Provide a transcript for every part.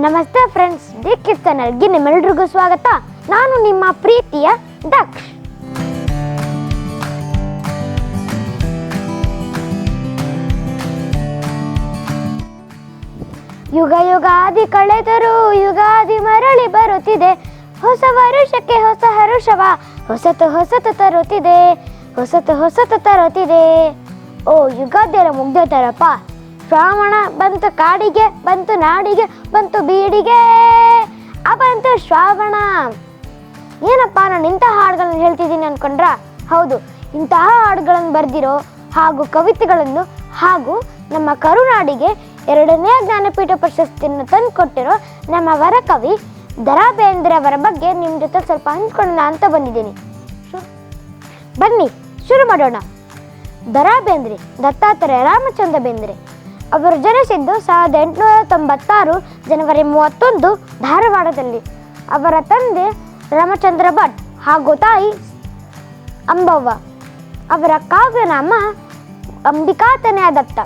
ನಮಸ್ತೆ friends, D kids ಚಾನೆಲ್ಗೆ ನಿಮ್ಮೆಲ್ಲರಿಗೂ ಸ್ವಾಗತ. ನಾನು ನಿಮ್ಮ ಪ್ರೀತಿಯ ದಕ್ಷ್. ಯುಗ ಯುಗಾದಿ ಕಳೆದರೂ ಯುಗಾದಿ ಮರಳಿ ಬರುತ್ತಿದೆ. ಹೊಸ ವರುಷಕ್ಕೆ ಹೊಸ ಹರುಷವ ಹೊಸತು ಹೊಸತು ತರುತ್ತಿದೆ, ಹೊಸತು ಹೊಸತು ತರುತ್ತಿದೆ. ಓ, ಯುಗಾದಿ ಎಲ್ಲ ಮುಗ್ದೋಯ್ತಾರಪ್ಪ. ಶ್ರಾವಣ ಬಂತು ಕಾಡಿಗೆ, ಬಂತು ನಾಡಿಗೆ, ಬಂತು ಬೀಡಿಗೆ, ಬಂತು ಶ್ರಾವಣ. ಏನಪ್ಪ ನಾನು ಇಂತಹ ಹಾಡುಗಳನ್ನು ಹೇಳ್ತಿದ್ದೀನಿ ಅನ್ಕೊಂಡ್ರ? ಹೌದು, ಇಂತಹ ಹಾಡುಗಳನ್ನು ಬರೆದಿರೋ ಹಾಗೂ ಕವಿತೆಗಳನ್ನು ಹಾಗೂ ನಮ್ಮ ಕರುನಾಡಿಗೆ 2ನೇ ಜ್ಞಾನಪೀಠ ಪ್ರಶಸ್ತಿಯನ್ನು ತಂದು ಕೊಟ್ಟಿರೋ ನಮ್ಮ ವರಕವಿ ದ.ರಾ ಬೇಂದ್ರೆ ಅವರ ಬಗ್ಗೆ ನಿಮ್ಮ ಜೊತೆ ಸ್ವಲ್ಪ ಹಂಚ್ಕೊಳ್ಳೋಣ ಅಂತ ಬಂದಿದ್ದೀನಿ. ಬನ್ನಿ ಶುರು ಮಾಡೋಣ. ದ.ರಾ ಬೇಂದ್ರೆ ದತ್ತಾತ್ರೇಯ ರಾಮಚಂದ್ರ ಬೇಂದ್ರೆ ಅವರು ಜನಿಸಿದ್ದು 1896 ಜನವರಿ 31 ಧಾರವಾಡದಲ್ಲಿ. ಅವರ ತಂದೆ ರಾಮಚಂದ್ರ ಭಟ್ ಹಾಗೂ ತಾಯಿ ಅಂಬವ್ವ. ಅವರ ಕಾವ್ಯನಾಮ ಅಂಬಿಕಾತನಯ ದತ್ತ.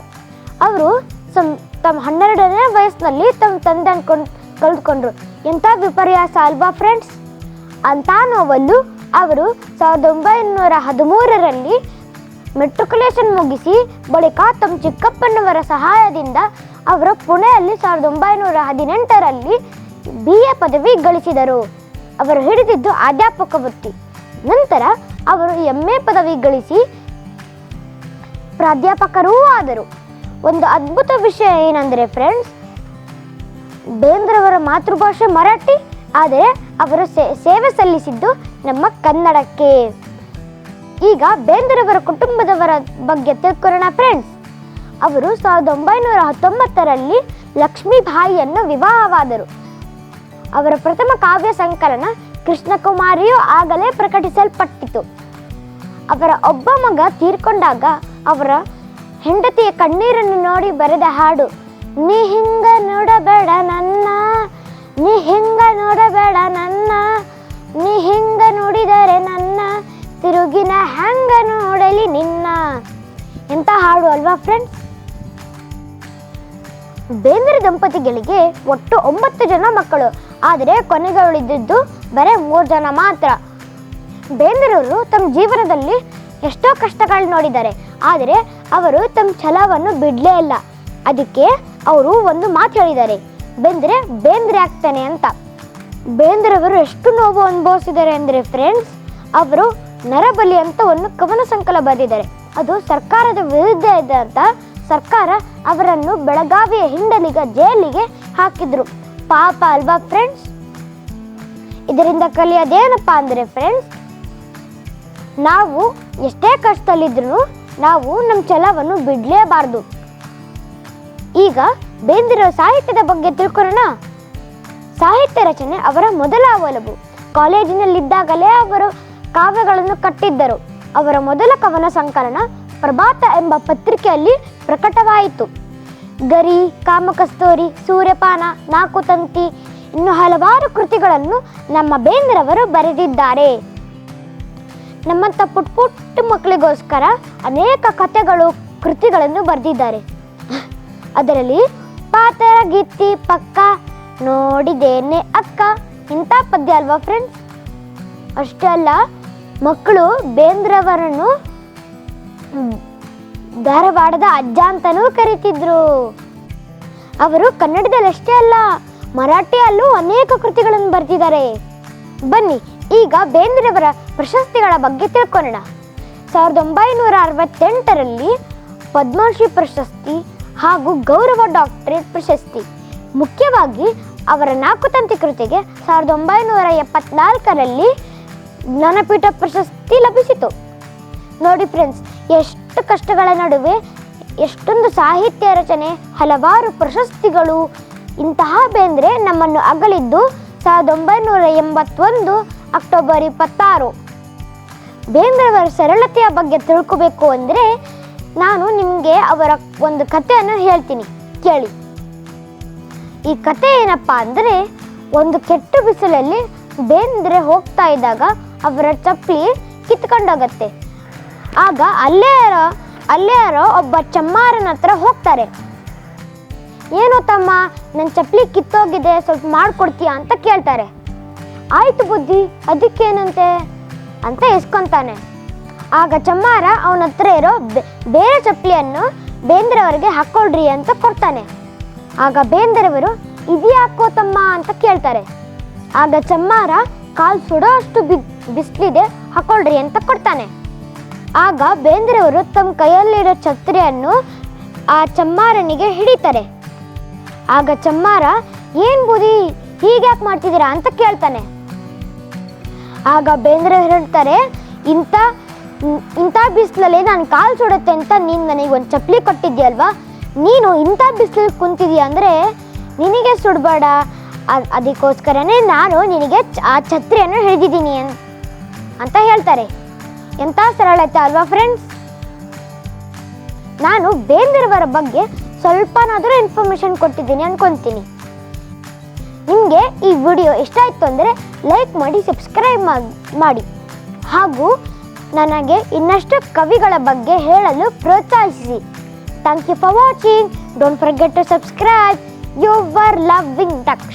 ಅವರು ತಮ್ಮ 12ನೇ ವಯಸ್ಸಿನಲ್ಲಿ ತಮ್ಮ ತಂದೆ ಕಳೆದುಕೊಂಡ್ರು. ಎಂಥ ವಿಪರ್ಯಾಸ ಅಲ್ವಾ ಫ್ರೆಂಡ್ಸ್? ಅಂತ ನೋವಲ್ಲೂ ಅವರು 1913ರಲ್ಲಿ ಮೆಟ್ರಿಕ್ಯುಲೇಷನ್ ಮುಗಿಸಿ ಬಳಿಕ ತಮ್ಮ ಚಿಕ್ಕಪ್ಪನವರ ಸಹಾಯದಿಂದ ಅವರು ಪುಣೆಯಲ್ಲಿ 1918ರಲ್ಲಿ BA ಪದವಿ ಗಳಿಸಿದರು. ಅವರು ಹಿಡಿದಿದ್ದು ಅಧ್ಯಾಪಕ ವೃತ್ತಿ. ನಂತರ ಅವರು MA ಪದವಿ ಗಳಿಸಿ ಪ್ರಾಧ್ಯಾಪಕರೂ ಆದರು. ಒಂದು ಅದ್ಭುತ ವಿಷಯ ಏನಂದರೆ ಫ್ರೆಂಡ್ಸ್, ಬೇಂದ್ರವರ ಮಾತೃಭಾಷೆ ಮರಾಠಿ, ಆದರೆ ಅವರು ಸೇವೆ ಸಲ್ಲಿಸಿದ್ದು ನಮ್ಮ ಕನ್ನಡಕ್ಕೆ. ಈಗ ಬೇಂದ್ರವರ ಕುಟುಂಬದವರ ಬಗ್ಗೆ ತಿಳ್ಕೊಳ್ಳೋಣ ಫ್ರೆಂಡ್ಸ್. ಅವರು 1919ರಲ್ಲಿ ಲಕ್ಷ್ಮೀಬಾಯಿಯನ್ನು ವಿವಾಹವಾದರು. ಅವರ ಪ್ರಥಮ ಕಾವ್ಯ ಸಂಕಲನ ಕೃಷ್ಣಕುಮಾರಿಯು ಆಗಲೇ ಪ್ರಕಟಿಸಲ್ಪಟ್ಟಿತು. ಅವರ ಒಬ್ಬ ಮಗ ತೀರ್ಕೊಂಡಾಗ ಅವರ ಹೆಂಡತಿಯ ಕಣ್ಣೀರನ್ನು ನೋಡಿ ಬರೆದ ಹಾಡು ನೀ ಹಿಂಗ ನೋಡಬೇಡ ನನ್ನ, ನೀ ಹಿಂಗ ನೋಡಬೇಡ ನನ್ನ, ನೀ ಹಿಂಗ ನೋಡಿದರೆ ನನ್ನ ತಿರುಗಿನ ಹಂಗ ನೋಡಲಿ ನಿನ್ನ. ಎಂತ ಹಾಡು ಅಲ್ವಾ ಫ್ರೆಂಡ್ಸ್? ಬೇಂದ್ರೆ ದಂಪತಿಗಳಿಗೆ ಒಟ್ಟು 9 ಜನ ಮಕ್ಕಳು, ಆದರೆ ಕೊನೆಗೆ ಉಳಿದಿದ್ದು ಬರೀ 3 ಜನ ಮಾತ್ರ. ಬೇಂದ್ರವರು ತಮ್ಮ ಜೀವನದಲ್ಲಿ ಎಷ್ಟೋ ಕಷ್ಟಗಳು ನೋಡಿದ್ದಾರೆ, ಆದರೆ ಅವರು ತಮ್ಮ ಛಲವನ್ನು ಬಿಡಲೇ ಇಲ್ಲ. ಅದಕ್ಕೆ ಅವರು ಒಂದು ಮಾತು ಹೇಳಿದ್ದಾರೆ, ಬೇಂದ್ರೆ ಆಗ್ತಾನೆ ಅಂತ. ಬೇಂದ್ರವರು ಎಷ್ಟು ನೋವು ಅನುಭವಿಸಿದ್ದಾರೆ ಅಂದರೆ ಫ್ರೆಂಡ್ಸ್, ಅವರು ನರಬಲಿ ಅಂತ ಒಂದು ಕವನ ಸಂಕಲನ ಬರೆದಿದ್ದಾರೆ. ಅದು ಸರ್ಕಾರದ ವಿರುದ್ಧ ಇದೆ ಅಂತ ಸರ್ಕಾರ ಅವರನ್ನು ಬೆಳಗಾವಿಯ ಹಿಂಡಲಿಗ ಜೈಲಿಗೆ ಹಾಕಿದ್ರು. ಪಾಪ ಅಲ್ವಾ ಫ್ರೆಂಡ್ಸ್? ಇದರಿಂದ ಕಲಿಯೋದೇನಪ್ಪ ಅಂದರೆ ಫ್ರೆಂಡ್ಸ್, ನಾವು ಎಷ್ಟೇ ಕಷ್ಟದಲ್ಲಿದ್ರೂ ನಾವು ನಮ್ಮ ಛಲವನ್ನು ಬಿಡಲೇಬಾರ್ದು. ಈಗ ಬೇಂದ್ರೆ ಸಾಹಿತ್ಯದ ಬಗ್ಗೆ ತಿಳ್ಕೊಳ್ಳೋಣ. ಸಾಹಿತ್ಯ ರಚನೆ ಅವರ ಮೊದಲ ಒಲವು. ಕಾಲೇಜಿನಲ್ಲಿದ್ದಾಗಲೇ ಅವರು ಕಾವ್ಯಗಳನ್ನು ಕಟ್ಟಿದ್ದರು. ಅವರ ಮೊದಲ ಕವನ ಸಂಕಲನ ಪ್ರಭಾತ ಎಂಬ ಪತ್ರಿಕೆಯಲ್ಲಿ ಪ್ರಕಟವಾಯಿತು. ಗರಿ, ಕಾಮಕಸ್ತೂರಿ, ಸೂರ್ಯಪಾನ, ನಾಲ್ಕು ತಂತಿ, ಇನ್ನು ಹಲವಾರು ಕೃತಿಗಳನ್ನು ನಮ್ಮ ಬೇಂದ್ರವರು ಬರೆದಿದ್ದಾರೆ. ನಮ್ಮಂಥ ಪುಟ್ಟ ಮಕ್ಕಳಿಗೋಸ್ಕರ ಅನೇಕ ಕಥೆಗಳು, ಕೃತಿಗಳನ್ನು ಬರೆದಿದ್ದಾರೆ. ಅದರಲ್ಲಿ ಪಾತರ ಗೀತಿ ಪಕ್ಕ ನೋಡಿದೇನೆ ಅಕ್ಕ, ಇಂಥ ಪದ್ಯ ಅಲ್ವಾ ಫ್ರೆಂಡ್ಸ್? ಅಷ್ಟೇ ಅಲ್ಲ, ಮಕ್ಕಳು ಬೇಂದ್ರವರನ್ನು ಧಾರವಾಡದ ಅಜ್ಜ ಅಂತಲೂ ಕರೀತಿದ್ರು. ಅವರು ಕನ್ನಡದಲ್ಲಷ್ಟೇ ಅಲ್ಲ, ಮರಾಠಿಯಲ್ಲೂ ಅನೇಕ ಕೃತಿಗಳನ್ನು ಬರೆದಿದ್ದಾರೆ. ಬನ್ನಿ ಈಗ ಬೇಂದ್ರವರ ಪ್ರಶಸ್ತಿಗಳ ಬಗ್ಗೆ ತಿಳ್ಕೊಳ್ಳೋಣ. 1968ರಲ್ಲಿ ಪದ್ಮಶ್ರೀ ಪ್ರಶಸ್ತಿ ಹಾಗೂ ಗೌರವ ಡಾಕ್ಟರೇಟ್ ಪ್ರಶಸ್ತಿ. ಮುಖ್ಯವಾಗಿ ಅವರ 4 ತಂತಿ ಕೃತಿಗೆ 1974ರಲ್ಲಿ ಜ್ಞಾನಪೀಠ ಪ್ರಶಸ್ತಿ ಲಭಿಸಿತು. ನೋಡಿ ಫ್ರೆಂಡ್ಸ್, ಎಷ್ಟು ಕಷ್ಟಗಳ ನಡುವೆ ಎಷ್ಟೊಂದು ಸಾಹಿತ್ಯ ರಚನೆ, ಹಲವಾರು ಪ್ರಶಸ್ತಿಗಳು. ಇಂತಹ ಬೇಂದ್ರೆ ನಮ್ಮನ್ನು ಅಗಲಿದ್ದು 1981 ಅಕ್ಟೋಬರ್ 26. ಬೇಂದ್ರವರ ಸರಳತೆಯ ಬಗ್ಗೆ ತಿಳ್ಕೋಬೇಕು ಅಂದರೆ ನಾನು ನಿಮಗೆ ಅವರ ಒಂದು ಕಥೆಯನ್ನು ಹೇಳ್ತೀನಿ, ಕೇಳಿ. ಈ ಕಥೆ ಏನಪ್ಪ ಅಂದರೆ, ಒಂದು ಕೆಟ್ಟ ಬಿಸಿಲಲ್ಲಿ ಬೇಂದ್ರೆ ಹೋಗ್ತಾ ಇದ್ದಾಗ ಅವರ ಚಪ್ಪಲಿ ಕಿತ್ಕೊಂಡೋಗತ್ತೆ. ಆಗ ಅಲ್ಲೇ ಇರೋ ಒಬ್ಬ ಚಮ್ಮಾರನ ಹತ್ರ ಹೋಗ್ತಾರೆ. ಏನೋ ತಮ್ಮ, ನನ್ನ ಚಪ್ಪಲಿ ಕಿತ್ತೋಗಿದೆ, ಸ್ವಲ್ಪ ಮಾಡಿಕೊಡ್ತೀಯಾ ಅಂತ ಕೇಳ್ತಾರೆ. ಆಯ್ತು ಬುದ್ಧಿ, ಅದಕ್ಕೇನಂತೆ ಅಂತ ಇಸ್ಕೊಂತಾನೆ. ಆಗ ಚಮ್ಮಾರ ಅವನ ಹತ್ರ ಇರೋ ಬೇರೆ ಚಪ್ಪಲಿಯನ್ನು ಬೇಂದ್ರವರಿಗೆ ಹಾಕ್ಕೊಳ್ರಿ ಅಂತ ಕೊಡ್ತಾನೆ. ಆಗ ಬೇಂದ್ರವರು ಇದ್ಯಾಕೋ ತಮ್ಮ ಅಂತ ಕೇಳ್ತಾರೆ. ಆಗ ಚಮ್ಮಾರ ಕಾಲು ಸುಡೋ ಅಷ್ಟು ಬಿಸಿಲಿದೆ, ಹಾಕ್ಕೊಳ್ರಿ ಅಂತ ಕೊಡ್ತಾನೆ. ಆಗ ಬೇಂದ್ರವರು ತಮ್ಮ ಕೈಯಲ್ಲಿರೋ ಛತ್ರಿಯನ್ನು ಆ ಚಮ್ಮಾರನಿಗೆ ಹಿಡಿತಾರೆ. ಆಗ ಚಮ್ಮಾರ, ಏನ್ ಬುದ್ಧಿ, ಹೀಗ್ಯಾಕೆ ಮಾಡ್ತಿದ್ದೀರಾ ಅಂತ ಕೇಳ್ತಾನೆ. ಆಗ ಬೇಂದ್ರವರು ಹೇಳ್ತಾರೆ, ಇಂಥ ಬಿಸಿಲಲ್ಲಿ ನಾನು ಕಾಲು ಸುಡುತ್ತೆ ಅಂತ ನೀನು ನನಗೆ ಒಂದು ಚಪ್ಪಲಿ ಕೊಟ್ಟಿದ್ಯಲ್ವಾ, ನೀನು ಇಂಥ ಬಿಸಿಲಲ್ಲಿ ಕುಂತಿದ್ಯಾ ಅಂದರೆ ನಿನಗೆ ಸುಡಬೇಡ, ಅದಕ್ಕೋಸ್ಕರನೇ ನಾನು ನಿನಗೆ ಆ ಛತ್ರಿಯನ್ನು ಹಿಡಿದಿದ್ದೀನಿ ಅಂತ ಹೇಳ್ತಾರೆ. ಎಂಥ ಸರಳತೆ ಅಲ್ವಾ ಫ್ರೆಂಡ್ಸ್? ನಾನು ಬೇಂದ್ರವರ ಬಗ್ಗೆ ಸ್ವಲ್ಪನಾದರೂ ಇನ್ಫಾರ್ಮೇಷನ್ ಕೊಟ್ಟಿದ್ದೀನಿ ಅನ್ಕೊತೀನಿ. ನಿಮಗೆ ಈ ವಿಡಿಯೋ ಇಷ್ಟ ಆಯಿತು ಅಂದರೆ ಲೈಕ್ ಮಾಡಿ, ಸಬ್ಸ್ಕ್ರೈಬ್ ಮಾಡಿ ಹಾಗೂ ನನಗೆ ಇನ್ನಷ್ಟು ಕವಿಗಳ ಬಗ್ಗೆ ಹೇಳಲು ಪ್ರೋತ್ಸಾಹಿಸಿ. Thank you for watching. Don't forget to subscribe. Your loving Daksha.